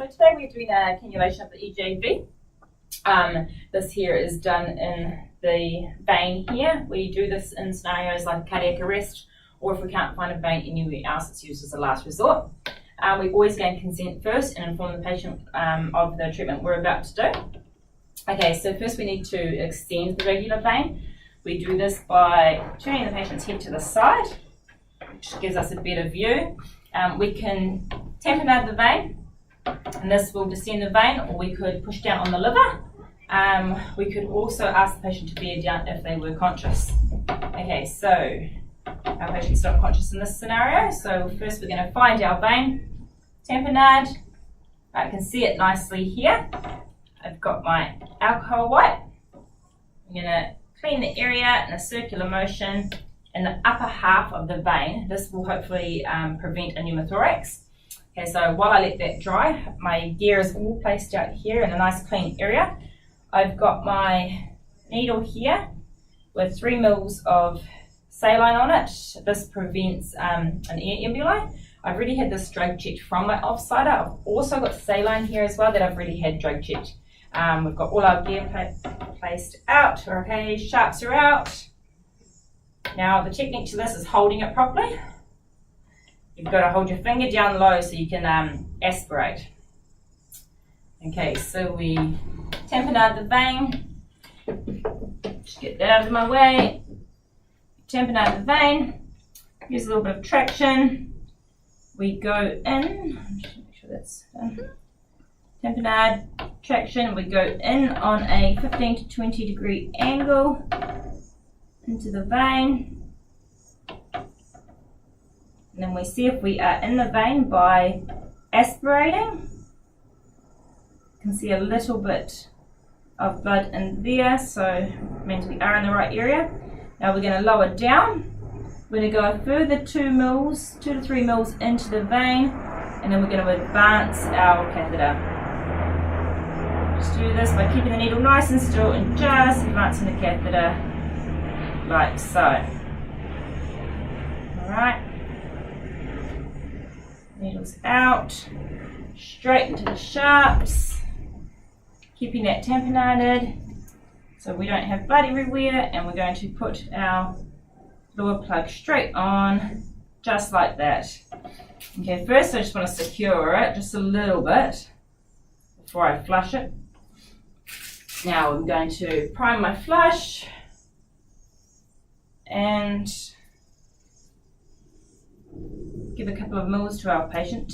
So today we're doing a cannulation of the EJV. This here is done in the vein here. We do this in scenarios like cardiac arrest, or if we can't find a vein anywhere else, it's used as a last resort. We always gain consent first and inform the patient of the treatment we're about to do. Okay, so first we need to extend the regular vein. We do this by turning the patient's head to the side, which gives us a better view. We can tamponade the vein, and this will descend the vein, or we could push down on the liver. We could also ask the patient to bear down if they were conscious. Okay, so our patient's not conscious in this scenario, so first we're going to find our vein, tamponade. I can see it nicely here. I've got my alcohol wipe. I'm going to clean the area in a circular motion in the upper half of the vein. This will hopefully prevent a pneumothorax. Okay, so while I let that dry, my gear is all placed out here in a nice clean area. I've got my needle here with 3 mils of saline on it. This prevents an air emboli. I've already had this drug checked from my offsider. I've also got saline here as well that I've already had drug checked. We've got all our gear placed out. Okay, sharps are out. Now the technique to this is holding it properly. You've got to hold your finger down low so you can aspirate. Okay, so we tamponade the vein. Just get that out of my way. Tamponade the vein. Use a little bit of traction. We go in. Just make sure that's done. Tamponade, traction. We go in on a 15 to 20 degree angle into the vein. And then we see if we are in the vein by aspirating. You can see a little bit of blood in there, so it means we are in the right area. Now we're going to lower down. We're going to go a further 2 to 3 mils into the vein, and then we're going to advance our catheter. Just do this by keeping the needle nice and still and just advancing the catheter like so. Alright. Needles out, straight into the sharps, keeping that tamponaded so we don't have blood everywhere, and we're going to put our lower plug straight on, just like that. Okay, first I just want to secure it just a little bit before I flush it. Now I'm going to prime my flush and give a couple of mils to our patient.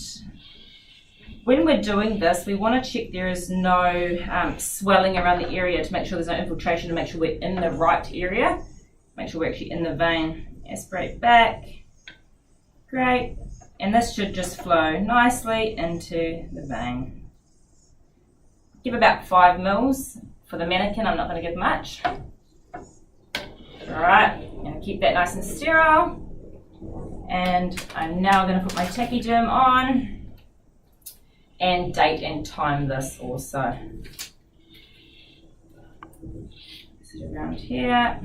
When we're doing this, we want to check there is no swelling around the area to make sure there's no infiltration, to make sure we're in the right area. Make sure we're actually in the vein. Aspirate back. Great. And this should just flow nicely into the vein. Give about 5 mils. For the mannequin, I'm not going to give much. Alright, I'm going to keep that nice and sterile. And I'm now going to put my tachyderm on and date and time this also. Sit around here,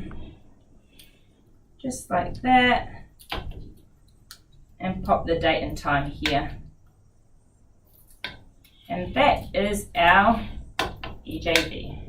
just like that, and pop the date and time here. And that is our EJV.